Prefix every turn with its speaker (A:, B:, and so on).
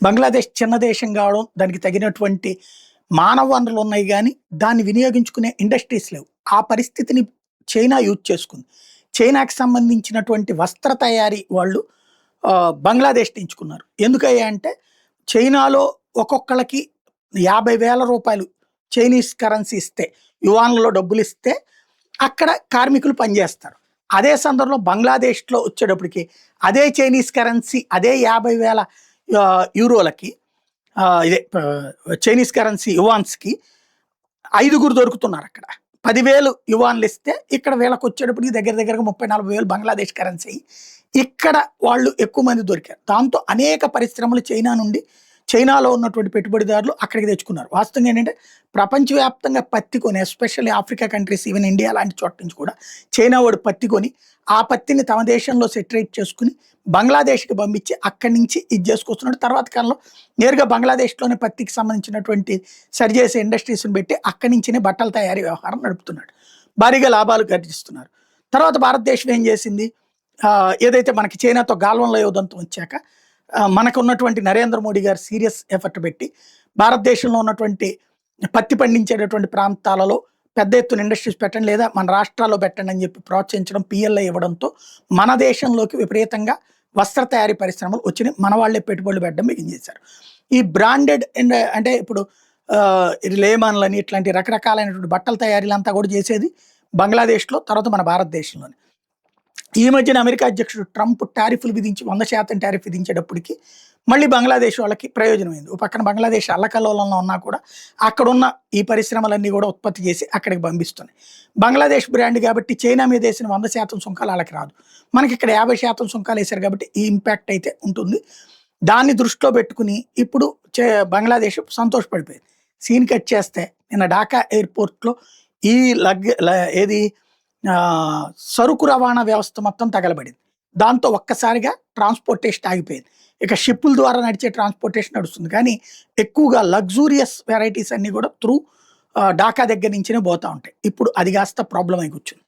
A: బంగ్లాదేశ్ చిన్న దేశం కావడం, దానికి తగినటువంటి మానవ వనరులు ఉన్నాయి గానీ, దాన్ని వినియోగించుకునే ఇండస్ట్రీస్ లేవు. ఆ పరిస్థితిని చైనా యూజ్ చేసుకుంది. చైనాకి సంబంధించినటువంటి వస్త్ర తయారీ వాళ్ళు బంగ్లాదేశ్‌ని ఎంచుకున్నారు. ఎందుకయ్యా అంటే, చైనాలో ఒక్కొక్కళ్ళకి రూ. 50,000 చైనీస్ కరెన్సీ ఇస్తే, యువాన్‌లలో డబ్బులిస్తే, అక్కడ కార్మికులు పనిచేస్తారు. అదే సందర్భంలో బంగ్లాదేశ్‌లో వచ్చేటప్పటికి అదే చైనీస్ కరెన్సీ, అదే 50,000 యూరోలకి ఇదే చైనీస్ కరెన్సీ యువాన్స్‌కి 5గురు దొరుకుతున్నారక్కడ. 10,000 యువాన్లు ఇస్తే, ఇక్కడ వీళ్ళకొచ్చేటప్పటికి దగ్గర దగ్గరగా 30,000-40,000 బంగ్లాదేశ్ కరెన్సీ. ఇక్కడ వాళ్ళు ఎక్కువ మంది దొరికారు. దాంతో అనేక పరిశ్రమలు చైనా నుండి, చైనాలో ఉన్నటువంటి పెట్టుబడిదారులు అక్కడికి తెచ్చుకున్నారు. వాస్తవంగా ఏంటంటే, ప్రపంచవ్యాప్తంగా పత్తి కొని, especially Africa countries, even India లాంటి చోట నుంచి కూడా చైనా వాడు పత్తి కొని, ఆ పత్తిని తమ దేశంలో సెటరేట్ చేసుకుని బంగ్లాదేశ్‌కి పంపించి అక్కడి నుంచి ఇది చేసుకొస్తున్నాడు. తర్వాత కాలంలో నేరుగా బంగ్లాదేశ్‌లోనే పత్తికి సంబంధించినటువంటి సరిచేసే ఇండస్ట్రీస్‌ని పెట్టి అక్కడి నుంచినే బట్టల తయారీ వ్యవహారం నడుపుతున్నాడు. భారీగా లాభాలు గర్జిస్తున్నారు. తర్వాత భారతదేశం ఏం చేసింది, ఏదైతే మనకి చైనాతో గాల్వన్‌ల యుద్ధంతో వచ్చాక మనకున్నటువంటి నరేంద్ర మోడీ గారు సీరియస్ ఎఫర్ట్ పెట్టి భారతదేశంలో ఉన్నటువంటి పత్తి పండించేటటువంటి ప్రాంతాలలో పెద్ద ఎత్తున ఇండస్ట్రీస్ పెట్టండి, లేదా మన రాష్ట్రాల్లో పెట్టండి అని చెప్పి ప్రోత్సహించడం, పిఎల్ఐ ఇవ్వడంతో మన దేశంలోకి విపరీతంగా వస్త్ర తయారీ పరిశ్రమలు వచ్చినాయి. మన వాళ్ళే పెట్టుబడులు పెట్టడం బిగించేశారు. ఈ బ్రాండెడ్ అంటే ఇప్పుడు లేమాన్లని ఇట్లాంటి రకరకాలైనటువంటి బట్టల తయారీలంతా కూడా చేసేది బంగ్లాదేశ్‌లో, తర్వాత మన భారతదేశంలోనే. ఈ మధ్యన అమెరికా అధ్యక్షుడు ట్రంప్ టారిఫ్‌లు విధించి 100% టారిఫ్ విధించేటప్పటికి మళ్ళీ బంగ్లాదేశ్ వాళ్ళకి ప్రయోజనమైంది. ఓ పక్కన బంగ్లాదేశ్ అల్లకల్లోలంలో ఉన్నా కూడా అక్కడున్న ఈ పరిశ్రమలన్నీ కూడా ఉత్పత్తి చేసి అక్కడికి పంపిస్తున్నాయి. బంగ్లాదేశ్ బ్రాండ్ కాబట్టి చైనా మీద వేసిన 100% సుంకాలు వాళ్ళకి రాదు. మనకి ఇక్కడ 50% సుంకాలు వేశారు కాబట్టి ఈ ఇంపాక్ట్ అయితే ఉంటుంది. దాన్ని దృష్టిలో పెట్టుకుని ఇప్పుడు బంగ్లాదేశ్ సంతోషపడిపోయింది. సీన్ కట్ చేస్తే నిన్న ఢాకా ఎయిర్‌పోర్ట్‌లో ఈ ఏది సరుకు రవాణా వ్యవస్థ మొత్తం తగలబడింది. దాంతో ఒక్కసారిగా ట్రాన్స్‌పోర్టేషన్ ఆగిపోయింది. ఇక షిప్పుల ద్వారా నడిచే ట్రాన్స్‌పోర్టేషన్ నడుస్తుంది. కానీ ఎక్కువగా లగ్జూరియస్ వెరైటీస్ అన్నీ కూడా త్రూ ఢాకా దగ్గర నుంచినే పోతా ఉంటాయి. ఇప్పుడు అది కాస్త ప్రాబ్లమ్ అయి కూర్చుంది.